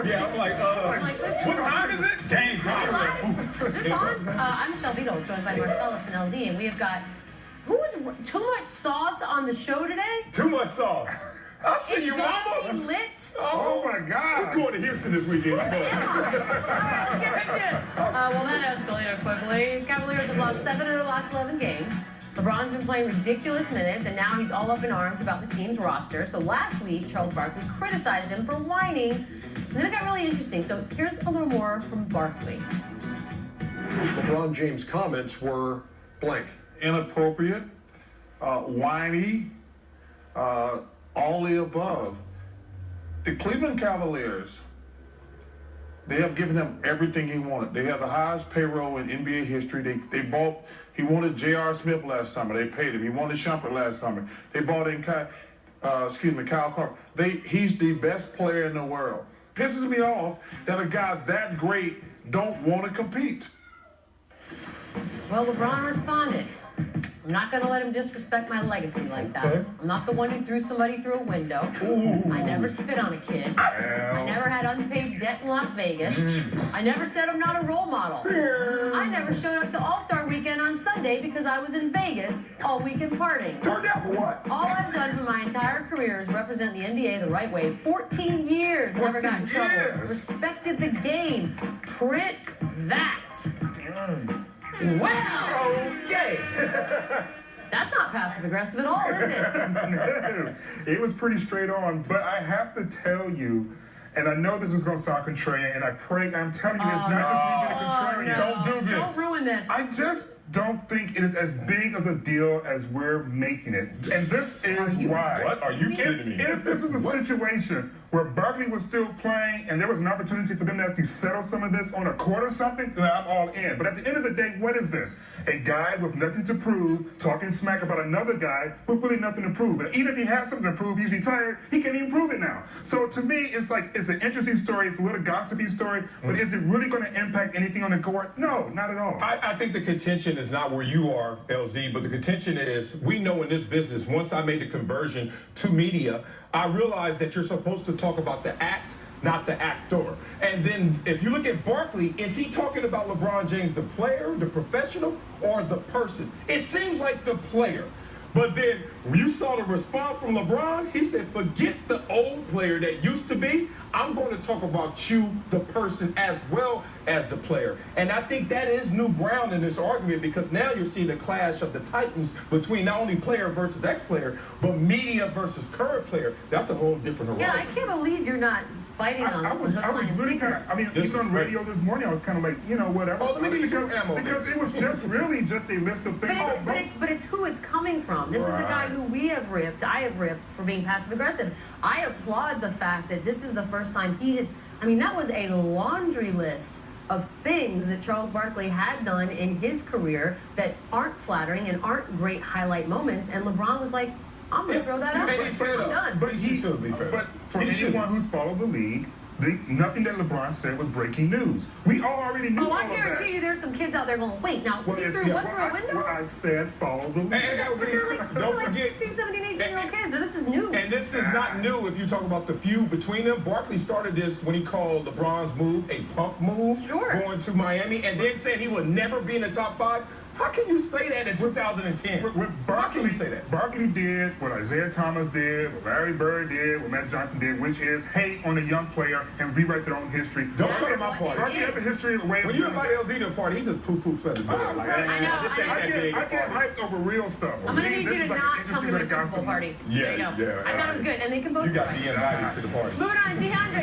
Yeah, I'm like, what time is it? Game time. Is this on? I'm Michelle Vito, joined by Marcellus and LZ, and we have got, who is too much sauce on the show today? Too much sauce. I'll see you, mama. Lit. Oh my God. We're going to Houston this weekend. Well, that escalated quickly. Cavaliers have lost 7 of their last 11 games. LeBron's been playing ridiculous minutes, and now he's all up in arms about the team's roster. So last week, Charles Barkley criticized him for whining, and then it got really interesting. So here's a little more from Barkley. LeBron James' comments were blank. Inappropriate, whiny, all the above. The Cleveland Cavaliers, they have given him everything he wanted. They have the highest payroll in NBA history. He wanted J.R. Smith last summer. They paid him. He wanted Shumpert last summer. They bought in Kyle Korver. He's the best player in the world. Pisses me off that a guy that great don't want to compete. Well, LeBron responded. I'm not going to let him disrespect my legacy like that. Okay. I'm not the one who threw somebody through a window. Ooh. I never spit on a kid. I never had unpaid debt in Las Vegas. I never said I'm not a role model. I never showed up to All-Star Weekend on Sunday because I was in Vegas all weekend partying. Turned out for what? All I've done for my entire career is represent the NBA the right way. 14 years, never got in trouble. Respected the game. Print that. Wow! Okay. That's not passive-aggressive at all, is it? No, it was pretty straight on, but I have to tell you, and I know this is going to sound contrarian, and I'm telling you this not just me being a contrarian. No. Don't do this. Don't ruin this. I just don't think it is as big of a deal as we're making it. And this is why. What? Are you kidding me? If this was a situation where Barkley was still playing and there was an opportunity for them to actually settle some of this on a court or something, then I'm all in. But at the end of the day, what is this? A guy with nothing to prove, talking smack about another guy with really nothing to prove. And even if he has something to prove, he's retired, he can't even prove it now. So to me, it's an interesting story. It's a little gossipy story, but is it really going to impact anything on the court? No, not at all. I think the contention is not where you are, LZ, but the contention is, we know in this business, once I made the conversion to media, I realized that you're supposed to talk about the act, not the actor. And then if you look at Barkley, is he talking about LeBron James, the player, the professional, or the person? It seems like the player. But then when you saw the response from LeBron, he said, forget the old player that used to be. I'm going to talk about you, the person, as well as the player. And I think that is new ground in this argument, because now you're seeing the clash of the titans between not only player versus ex-player, but media versus current player. That's a whole different horizon. Yeah, I can't believe you're not biting on this. I was really kind of, even on radio this morning, I was kind of like, whatever. Oh, let me give you some ammo. Because it was just really just a list of things. But it's who it's coming from. This is a guy who I have ripped for being passive-aggressive. I applaud the fact that this is the first time he has, that was a laundry list of things that Charles Barkley had done in his career that aren't flattering and aren't great highlight moments, and LeBron was like, I'm going to throw that out. I'm done. But he should be fair. But for anyone who's followed the league, nothing that LeBron said was breaking news. We all already knew all of that. I guarantee you there's some kids out there going, wait, now, you threw what through a window? What I said, follow the league. Don't forget, 16, 17, 18-year-old kids, so this is new. And this is not new if you talk about the feud between them. Barkley started this when he called LeBron's move a punk move, going to Miami, and then said he would never be in the top 5. How can you say that in 2010? How can you say that? Barkley did what Isaiah Thomas did, what Larry Bird did, what Matt Johnson did, which is hate on a young player and rewrite their own history. Don't come to my party. Barkley has a history of the way. When you invite LZ to a party, he just poo-poops at the door. I get hyped over real stuff. I'm going to need you to not come to my Super Bowl party. Yeah. I thought it was good, and they can both. You got to be invited to the party. Moving on, DeAndre.